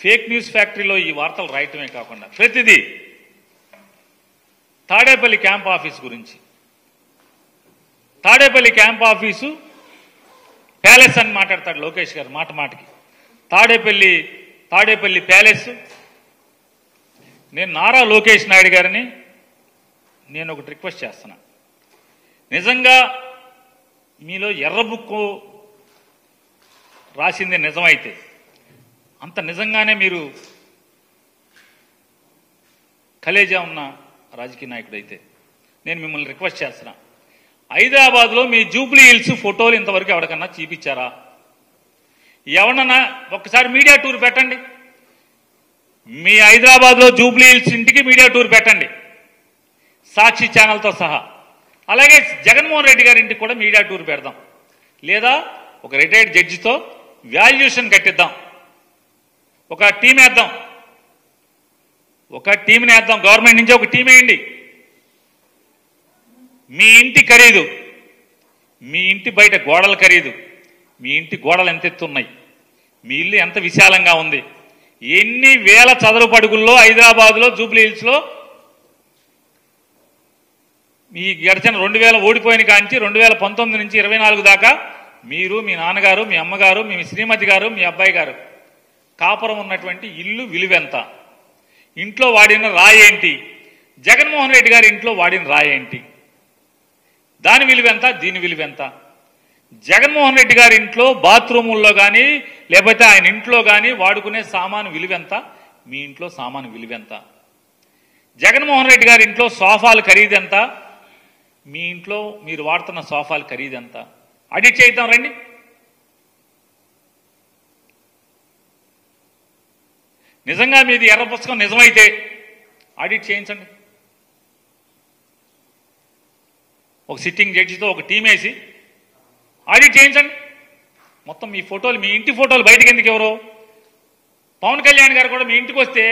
Fake news ఫ్యాక్టరీలో ఈ వార్తలు రాయటమే కాకుండా ప్రతిదీ తాడేపల్లి క్యాంప్ ఆఫీస్ గురించి, తాడేపల్లి క్యాంప్ ఆఫీసు ప్యాలెస్ అని మాట్లాడతాడు లోకేష్ గారు మాట మాటకి. తాడేపల్లి ప్యాలెస్. నేను నారా లోకేష్ నాయుడు గారిని నేను ఒకటి రిక్వెస్ట్ చేస్తున్నా. నిజంగా మీలో ఎర్ర బుక్కు రాసింది నిజమైతే, అంత నిజంగానే మీరు కలేజా ఉన్న రాజకీయ నాయకుడైతే నేను మిమ్మల్ని రిక్వెస్ట్ చేస్తున్నా, హైదరాబాద్లో మీ జూబ్లీ హిల్స్ ఫోటోలు ఇంతవరకు ఎవరికన్నా చూపించారా? ఎవరన్నా ఒక్కసారి మీడియా టూర్ పెట్టండి. మీ హైదరాబాద్లో జూబ్లీ హిల్స్ ఇంటికి మీడియా టూర్ పెట్టండి, సాక్షి ఛానల్తో సహా. అలాగే జగన్మోహన్ రెడ్డి గారి ఇంటికి కూడా మీడియా టూర్ పెడదాం, లేదా ఒక రిటైర్డ్ జడ్జితో వాల్యుయేషన్ కట్టిద్దాం, ఒక టీం వేద్దాం, గవర్నమెంట్ నుంచి ఒక టీం వేయండి. మీ ఇంటి ఖరీదు, మీ ఇంటి బయట గోడల ఖరీదు, మీ ఇంటి గోడలు ఎంత ఎత్తున్నాయి, మీ ఇల్లు ఎంత విశాలంగా ఉంది, ఎన్ని వేల చదరపు అడుగుల్లో హైదరాబాద్లో జూబ్లీ హిల్స్లో మీ గడిచిన 2000 ఓడిపోయిన కాంచి 2019 నుంచి 24 దాకా మీరు, మీ నాన్నగారు, మీ అమ్మగారు, మీ శ్రీమతి గారు, మీ అబ్బాయి గారు కాపురం ఉన్నటువంటి ఇల్లు విలువెంత, ఇంట్లో వాడిన రాయేంటి, జగన్మోహన్ రెడ్డి గారి ఇంట్లో వాడిన రాయేంటి, దాని విలువెంత, దీని విలువెంత, జగన్మోహన్ రెడ్డి గారి ఇంట్లో బాత్రూముల్లో కానీ లేకపోతే ఆయన ఇంట్లో కానీ వాడుకునే సామాను విలువెంత, మీ ఇంట్లో సామాను విలువెంత, జగన్మోహన్ రెడ్డి గారి ఇంట్లో సోఫాలు ఖరీదెంత, మీ ఇంట్లో మీరు వాడుతున్న సోఫాలు ఖరీదెంత, ఆడిట్ చేద్దాం రండి. నిజంగా మీది ఎర్ర పుస్తకం నిజమైతే ఆడిట్ చేయించండి. ఒక సిట్టింగ్ జడ్జితో ఒక టీం వేసి ఆడిట్ చేయించండి. మొత్తం మీ ఫోటోలు, మీ ఇంటి ఫోటోలు బయటకు ఎందుకు ఎవరు? పవన్ కళ్యాణ్ గారు కూడా మీ ఇంటికి వస్తే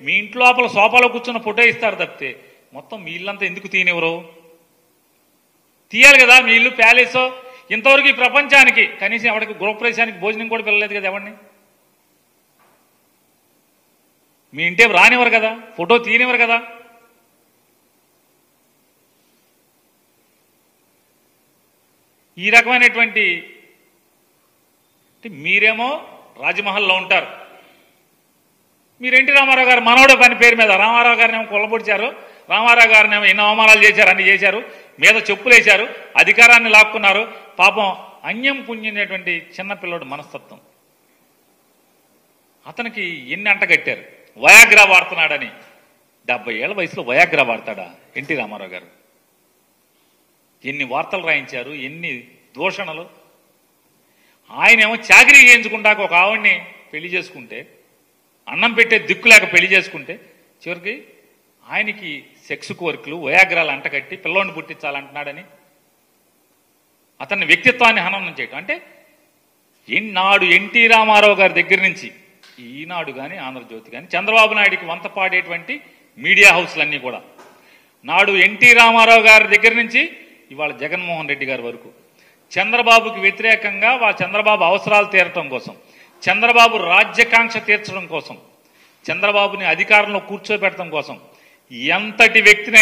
మీ ఇంటి లోపల సోఫాలో కూర్చున్న ఫోటో ఇస్తారు తప్పితే మొత్తం మీ ఇల్లంతా ఎందుకు తీయనివ్వరు? తీయాలి కదా. మీ ఇల్లు ప్యాలెస్. ఇంతవరకు ఈ ప్రపంచానికి కనీసం ఎవరికి గృహప్రవేశానికి భోజనం కూడా పిల్లలేదు కదా ఎవరిని. మీ ఇంటే రానివ్వరు కదా, ఫోటో తీయనివ్వరు కదా. ఈ రకమైనటువంటి మీరేమో రాజమహల్లో ఉంటారు, మీరు ఎన్టీ రామారావు గారు మనవడ పని పేరు మీద రామారావు గారిని ఏమో కొల్లబొడిచారు, రామారావు గారిని ఏమో ఎన్నో అవమానాలు చేశారు, అన్ని చేశారు, మీద చెప్పులేశారు, అధికారాన్ని లాక్కున్నారు. పాపం అన్యం పుణ్యమైనటువంటి చిన్నపిల్లడు మనస్తత్వం. అతనికి ఎన్ని అంటగట్టారు, వయాగ్రా వాడుతున్నాడని. 70 ఏళ్ల వయసులో వయాగ్రా వాడతాడా ఎన్టీ రామారావు గారు? ఎన్ని వార్తలు రాయించారు, ఎన్ని దూషణలు. ఆయనేమో చాకరీ చేయించుకుంటాక ఒక ఆవిడ్ని పెళ్లి చేసుకుంటే, అన్నం పెట్టే దిక్కు లేక పెళ్లి చేసుకుంటే చివరికి ఆయనకి సెక్స్ కోరికలు, వయాగ్రాలు అంటగట్టి పిల్లోని పుట్టించాలంటున్నాడని అతన్ని వ్యక్తిత్వాన్ని హననం చేయటం. అంటే నాడు ఎన్టీ రామారావు గారి దగ్గర నుంచి ఈనాడు కానీ ఆంధ్రజ్యోతి కానీ చంద్రబాబు నాయుడికి వంత పాడేటువంటి మీడియా హౌస్లన్నీ కూడా నాడు ఎన్టీ రామారావు గారి దగ్గర నుంచి ఇవాళ జగన్మోహన్ రెడ్డి గారి వరకు చంద్రబాబుకి వ్యతిరేకంగా చంద్రబాబు అవసరాలు తీరటం కోసం, చంద్రబాబు రాజ్యకాంక్ష తీర్చడం కోసం, చంద్రబాబుని అధికారంలో కూర్చోబెట్టడం కోసం ఎంతటి వ్యక్తిని